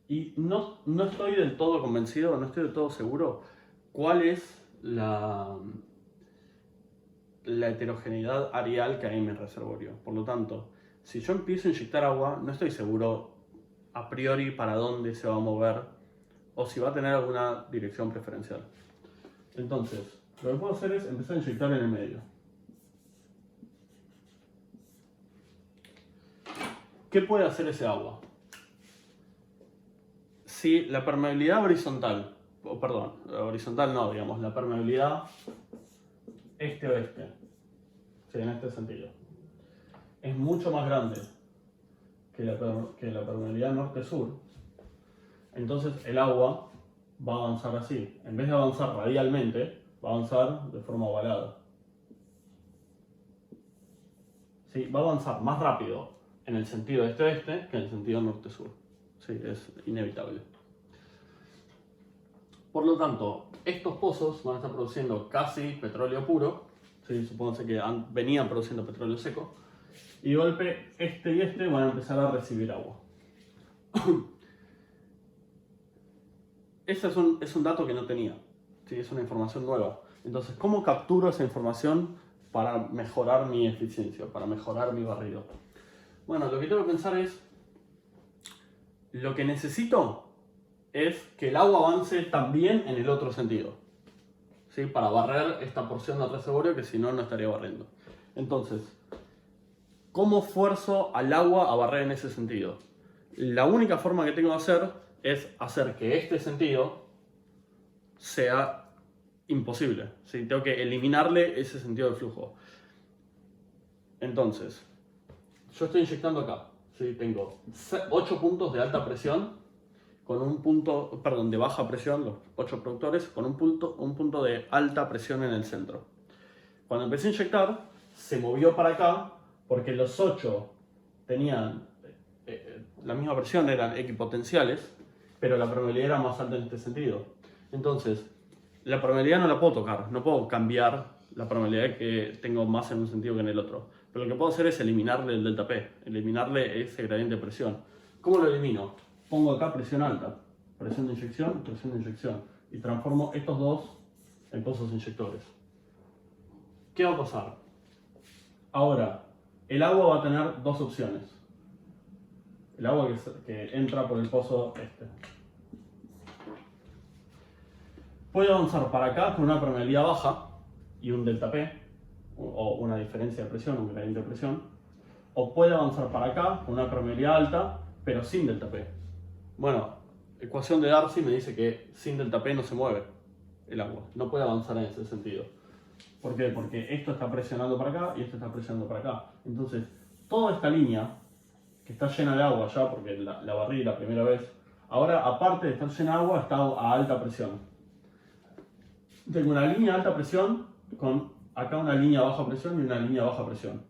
y no estoy del todo convencido, no estoy del todo seguro cuál es la heterogeneidad areal que hay en mi reservorio. Por lo tanto, si yo empiezo a inyectar agua, no estoy seguro a priori para dónde se va a mover o si va a tener alguna dirección preferencial. Entonces, lo que puedo hacer es empezar a inyectar en el medio. ¿Qué puede hacer ese agua? Si la permeabilidad horizontal, horizontal no, digamos, la permeabilidad este-oeste, sí, en este sentido, es mucho más grande que la permeabilidad norte-sur, entonces el agua va a avanzar así. En vez de avanzar radialmente, va a avanzar de forma ovalada. Sí, va a avanzar más rápido en el sentido este-oeste que en el sentido norte-sur. Sí, es inevitable. Por lo tanto, estos pozos van a estar produciendo casi petróleo puro. Sí, supónganse que venían produciendo petróleo seco. Y de golpe, este y este van a empezar a recibir agua. Ese es un dato que no tenía. Sí, es una información nueva. Entonces, ¿cómo capturo esa información para mejorar mi eficiencia, para mejorar mi barrido? Bueno, lo que tengo que pensar es, lo que necesito es que el agua avance también en el otro sentido, ¿sí? Para barrer esta porción del reservorio que si no, no estaría barriendo. Entonces, ¿cómo fuerzo al agua a barrer en ese sentido? La única forma que tengo de hacer es hacer que este sentido sea imposible, ¿sí? Tengo que eliminarle ese sentido de flujo. Entonces, yo estoy inyectando acá, ¿sí? Tengo 8 puntos de alta presión con un punto, perdón, de baja presión, los 8 productores, con un punto de alta presión en el centro. Cuando empecé a inyectar, se movió para acá porque los 8 tenían la misma presión, eran equipotenciales, pero la permeabilidad era más alta en este sentido. Entonces, la permeabilidad no la puedo tocar, no puedo cambiar la permeabilidad que tengo más en un sentido que en el otro. Pero lo que puedo hacer es eliminarle el delta P, eliminarle ese gradiente de presión. ¿Cómo lo elimino? Pongo acá presión alta, presión de inyección, y transformo estos dos en pozos inyectores. ¿Qué va a pasar? Ahora, el agua va a tener dos opciones. El agua que entra por el pozo este. puede avanzar para acá con una permeabilidad baja y un delta P, o una diferencia de presión, un gradiente de presión, o puede avanzar para acá con una permeabilidad alta, pero sin delta P. Bueno, ecuación de Darcy me dice que sin delta P no se mueve el agua, no puede avanzar en ese sentido. ¿Por qué? Porque esto está presionando para acá y esto está presionando para acá. Entonces, toda esta línea, que está llena de agua ya, porque la barrí la primera vez, ahora aparte de estar llena de agua, está a alta presión. Tengo una línea de alta presión con acá una línea de baja presión y una línea de baja presión.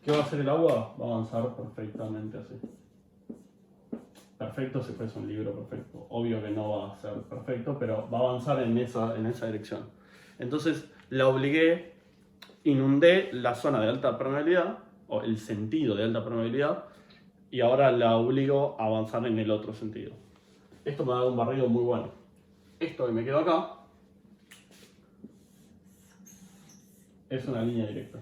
¿Qué va a hacer el agua? Va a avanzar perfectamente así. Perfecto si fuese un libro perfecto. Obvio que no va a ser perfecto, pero va a avanzar en esa dirección. Entonces la obligué, inundé la zona de alta permeabilidad, o el sentido de alta permeabilidad, y ahora la obligo a avanzar en el otro sentido. Esto me da un barrido muy bueno. Esto que me quedó acá es una línea directa.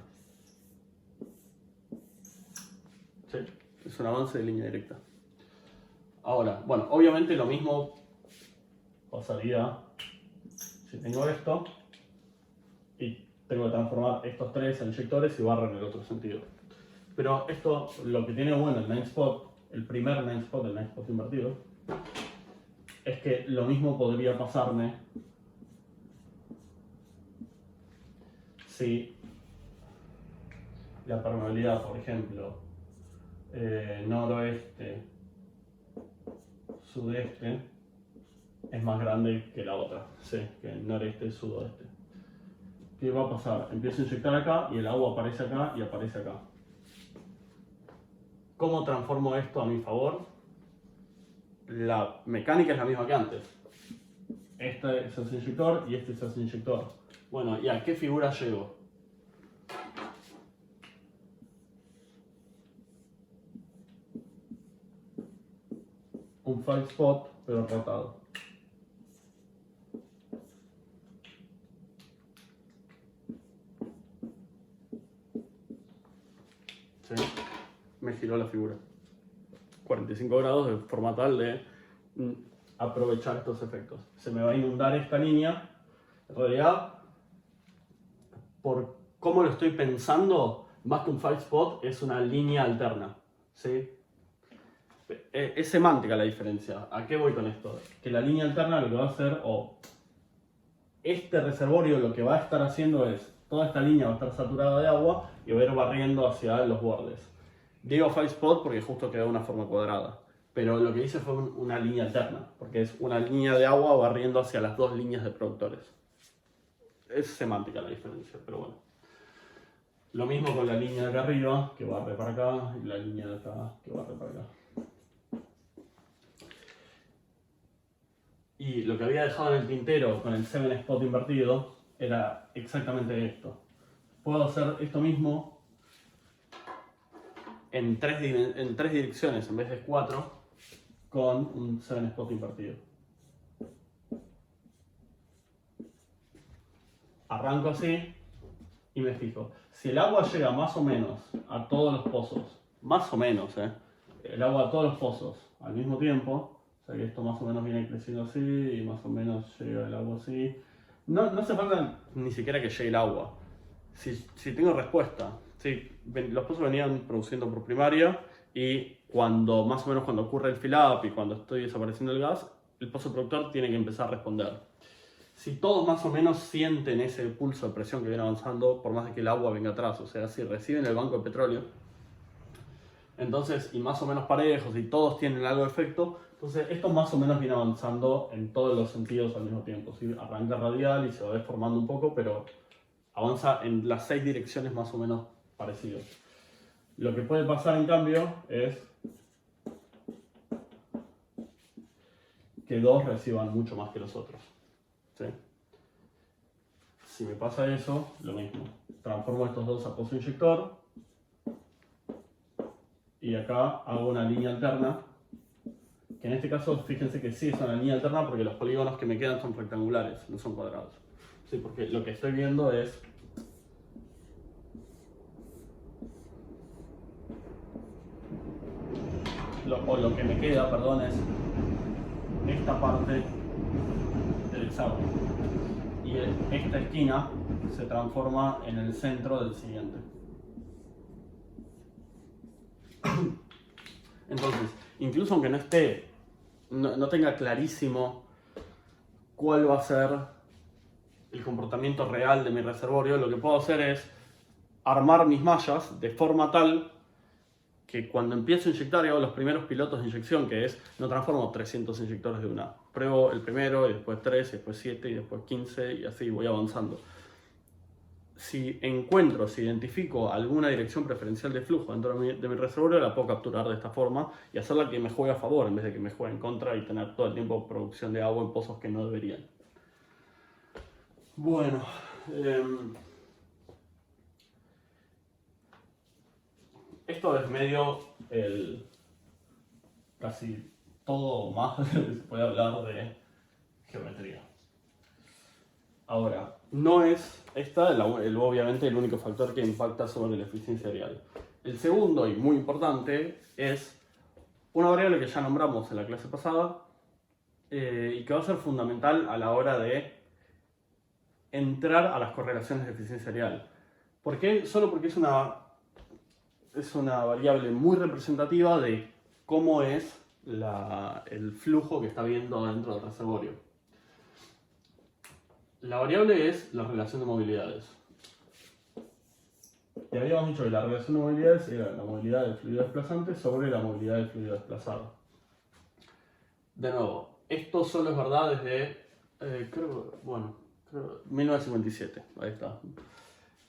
¿Sí? Es un avance de línea directa. Ahora, bueno, obviamente lo mismo pasaría si tengo esto y tengo que transformar estos tres en inyectores y barro en el otro sentido. Pero esto, lo que tiene bueno el 9-spot, el primer 9-spot, el 9-spot invertido, es que lo mismo podría pasarme si la permeabilidad, por ejemplo, noroeste, sudeste, es más grande que la otra, sí, que el noreste, sudoeste. ¿Qué va a pasar? Empiezo a inyectar acá y el agua aparece acá y aparece acá. ¿Cómo transformo esto a mi favor? La mecánica es la misma que antes. Este es el inyector y este es el inyector. Bueno, ¿y a qué figura llego? Un 5-spot, pero rotado. ¿Sí? Me giró la figura. 45 grados de forma tal de aprovechar estos efectos. Se me va a inundar esta línea. En realidad, por cómo lo estoy pensando, más que un 5-spot es una línea alterna. ¿Sí? Es semántica la diferencia. ¿A qué voy con esto? Que la línea alterna lo que va a hacer, o este reservorio lo que va a estar haciendo es, toda esta línea va a estar saturada de agua y va a ir barriendo hacia los bordes. Digo 5-spot porque justo quedó una forma cuadrada, pero lo que hice fue una línea alterna, porque es una línea de agua barriendo hacia las dos líneas de productores. Es semántica la diferencia, pero bueno. Lo mismo con la línea de acá arriba, que barre para acá, y la línea de acá, que barre para acá. Y lo que había dejado en el tintero con el 7-spot invertido era exactamente esto. Puedo hacer esto mismo en tres direcciones en vez de 4 con un 7-spot invertido. Arranco así y me fijo. Si el agua llega más o menos a todos los pozos, más o menos, el agua a todos los pozos al mismo tiempo, o sea que esto más o menos viene creciendo así y más o menos llega el agua así. No hace falta ni siquiera que llegue el agua. Si tengo respuesta, sí, los pozos venían produciendo por primaria y más o menos cuando ocurre el fill-up y cuando estoy desapareciendo el gas, el pozo productor tiene que empezar a responder. Si todos más o menos sienten ese pulso de presión que viene avanzando, por más de que el agua venga atrás, o sea, si reciben el banco de petróleo, entonces, y más o menos parejos, y todos tienen algo de efecto, entonces esto más o menos viene avanzando en todos los sentidos al mismo tiempo. ¿Sí? Arranca radial y se va deformando un poco, pero avanza en las 6 direcciones más o menos parecidos. Lo que puede pasar en cambio es que dos reciban mucho más que los otros. ¿Sí? Si me pasa eso, lo mismo. Transformo estos dos a pozo inyector y acá hago una línea alterna, que en este caso fíjense que sí es una línea alterna porque los polígonos que me quedan son rectangulares, no son cuadrados. Sí, porque lo que estoy viendo es lo que me queda, perdón, es esta parte del utilizarlo. Y esta esquina se transforma en el centro del siguiente. Entonces, incluso aunque no tenga clarísimo cuál va a ser el comportamiento real de mi reservorio, lo que puedo hacer es armar mis mallas de forma tal que cuando empiezo a inyectar y hago los primeros pilotos de inyección, que es, no transformo 300 inyectores de una. Pruebo el primero, y después 3, y después 7, y después 15, y así voy avanzando. Si identifico alguna dirección preferencial de flujo dentro de mi reservorio, la puedo capturar de esta forma y hacerla que me juegue a favor en vez de que me juegue en contra y tener todo el tiempo producción de agua en pozos que no deberían. Bueno, esto es medio casi todo más de lo que se puede hablar de geometría. Ahora, no es obviamente el único factor que impacta sobre la eficiencia areal. El segundo, y muy importante, es una variable que ya nombramos en la clase pasada y que va a ser fundamental a la hora de entrar a las correlaciones de eficiencia areal. ¿Por qué? Solo porque es una variable muy representativa de cómo es el flujo que está viendo dentro del reservorio. La variable es la relación de movilidades. Y habíamos dicho que la relación de movilidades era la movilidad del fluido desplazante sobre la movilidad del fluido desplazado. De nuevo, esto solo es verdad desde, creo 1957. Ahí está.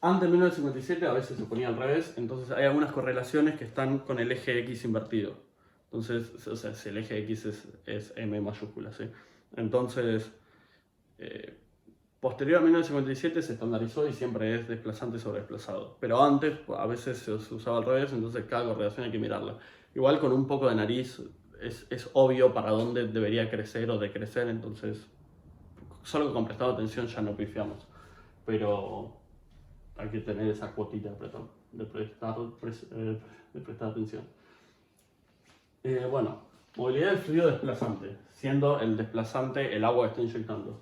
Antes de 1957 a veces se ponía al revés, entonces hay algunas correlaciones que están con el eje X invertido. Entonces, o sea, si el eje X es M mayúscula, ¿sí? Entonces, posterior a 1957 se estandarizó y siempre es desplazante sobre desplazado. Pero antes, a veces se usaba al revés, entonces cada correlación hay que mirarla. Igual con un poco de nariz es obvio para dónde debería crecer o decrecer, entonces solo con prestar atención ya no pifiamos. Pero hay que tener esa cuotita de prestar atención. Bueno, movilidad del fluido desplazante, siendo el desplazante el agua que está inyectando.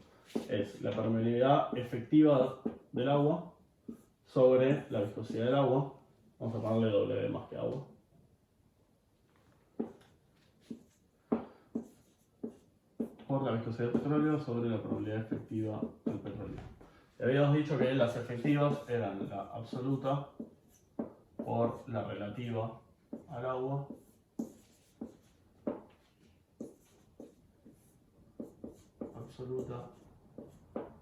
Es la permeabilidad efectiva del agua sobre la viscosidad del agua. Vamos a ponerle W más que agua. Por la viscosidad del petróleo sobre la permeabilidad efectiva del petróleo. Habíamos dicho que las efectivas eran la absoluta por la relativa al agua absoluta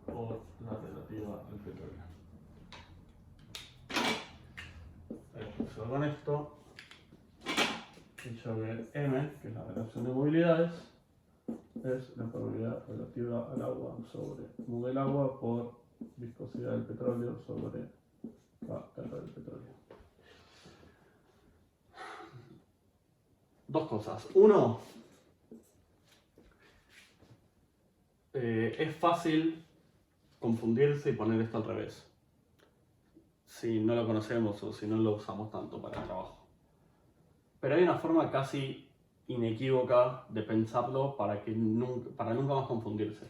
por la relativa al petróleo. Empezó con esto. Dicho que M, que es la relación de movilidades, es la probabilidad relativa al agua sobre mu del agua por viscosidad del petróleo sobre KR del petróleo. Dos cosas. Uno, es fácil confundirse y poner esto al revés si no lo conocemos o si no lo usamos tanto para el trabajo. Pero hay una forma casi inequívoca de pensarlo para nunca más confundirse,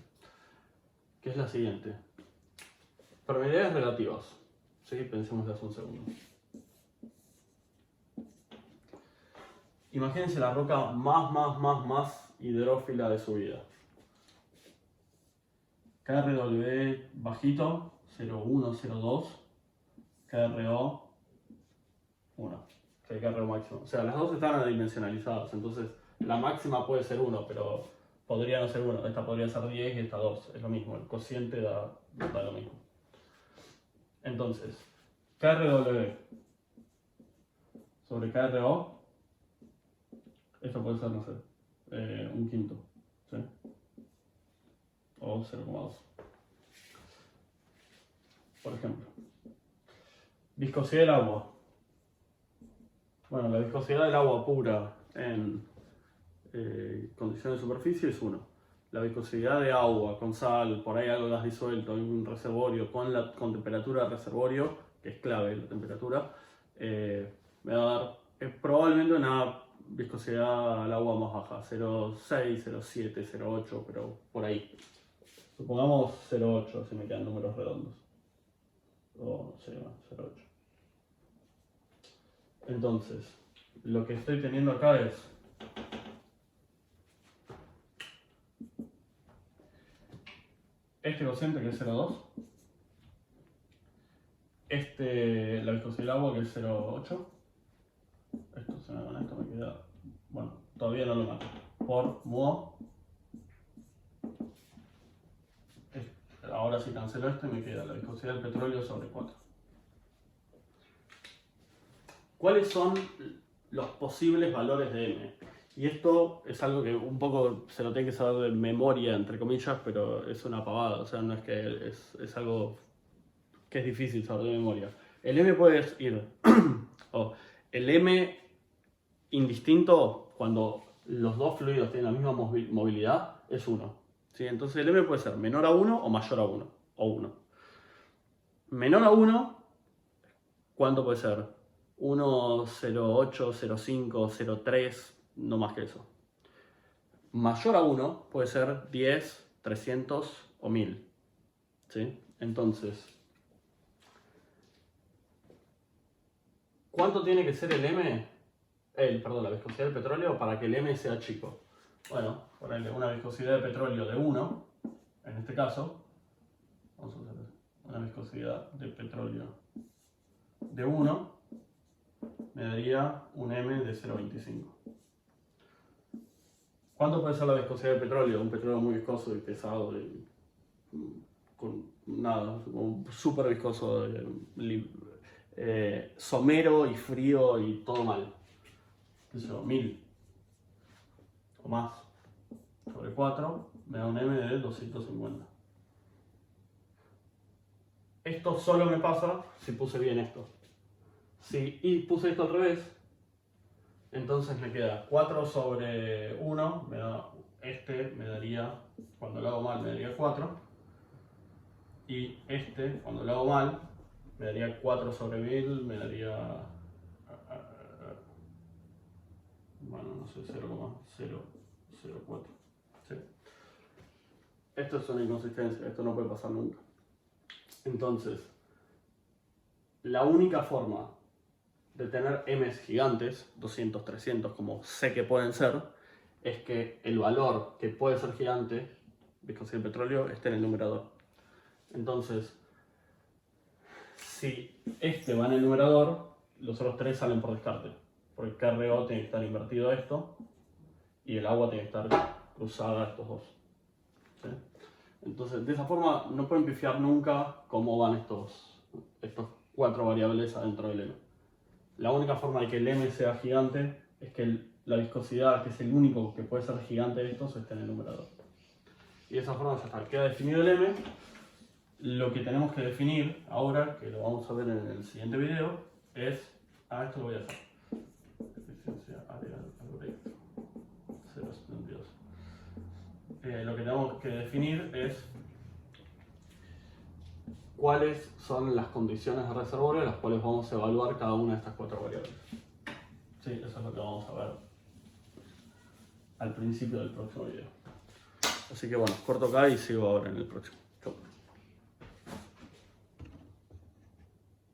que es la siguiente. Permeabilidades relativas. ¿Sí? Pensémoslas un segundo. Imagínense la roca más hidrófila de su vida. KRW bajito, 0,1, 0,2, KRO 1, que KRO máximo. O sea, las dos están adimensionalizadas, entonces la máxima puede ser 1, pero podría no ser 1. Esta podría ser 10 y esta 2, es lo mismo, el cociente da lo mismo. Entonces, KRW sobre KRO, esto puede ser, no sé, un quinto, ¿sí? O 0,2. Por ejemplo. Viscosidad del agua. Bueno, la viscosidad del agua pura en condiciones de superficie es 1. La viscosidad de agua con sal, por ahí algo gas disuelto en un reservorio con temperatura de reservorio, que es clave la temperatura, me va a dar probablemente una viscosidad al agua más baja, 0,6, 0,7, 0,8, pero por ahí. Supongamos 0,8, si me quedan números redondos. O no sé, 0,8. Entonces, lo que estoy teniendo acá es este cociente que es 0,2. La viscosidad del agua que es 0,8. Esto se me con esto me queda. Bueno, todavía no lo mato. Por mu. Ahora si cancelo esto me queda la viscosidad del petróleo sobre 4. ¿Cuáles son los posibles valores de M? Y esto es algo que un poco se lo tiene que saber de memoria, entre comillas, pero es una pavada. O sea, no es que es algo que es difícil saber de memoria. El M puede ir, el M indistinto, cuando los dos fluidos tienen la misma movilidad, es 1. ¿Sí? Entonces el M puede ser menor a 1 o mayor a 1, o 1. Menor a 1, ¿cuánto puede ser? 1, 0,8, 0,5, 0,3, no más que eso. Mayor a 1 puede ser 10, 300 o 1000. ¿Sí? Entonces, ¿cuánto tiene que ser el M? La viscosidad del petróleo para que el M sea chico. Bueno, ponerle una viscosidad de petróleo de 1, en este caso, vamos a hacer una viscosidad de petróleo de 1, me daría un M de 0,25. ¿Cuánto puede ser la viscosidad de petróleo? Un petróleo muy viscoso y pesado, con nada, súper viscoso, somero y frío y todo mal. 1000 o más sobre 4 me da un M de 250. Esto solo me pasa si puse bien esto. Si puse esto al revés, entonces me queda 4 sobre 1, me daría, cuando lo hago mal, me daría 4. Y cuando lo hago mal, me daría 4 sobre 1000, me daría, bueno, no sé, 0,004. ¿Sí? Esto es una inconsistencia, esto no puede pasar nunca. Entonces, la única forma de tener M's gigantes, 200, 300, como sé que pueden ser, es que el valor que puede ser gigante, viscosidad del petróleo, esté en el numerador. Entonces, si este va en el numerador, los otros 3 salen por descarte. Porque el KRO tiene que estar invertido a esto y el agua tiene que estar cruzada a estos dos. ¿Sí? Entonces, de esa forma no pueden pifiar nunca cómo van estos 4 variables adentro del M. La única forma de que el M sea gigante es que la viscosidad, que es el único que puede ser gigante de estos, esté en el numerador. Y de esa forma ya está, queda definido el M. Lo que tenemos que definir ahora, que lo vamos a ver en el siguiente video, es... esto lo voy a hacer. Eficiencia área algoritmo 0,72. Lo que tenemos que definir es cuáles son las condiciones de reservorio en las cuales vamos a evaluar cada una de estas 4 variables. Sí, eso es lo que vamos a ver al principio del próximo video. Así que bueno, corto acá y sigo ahora en el próximo.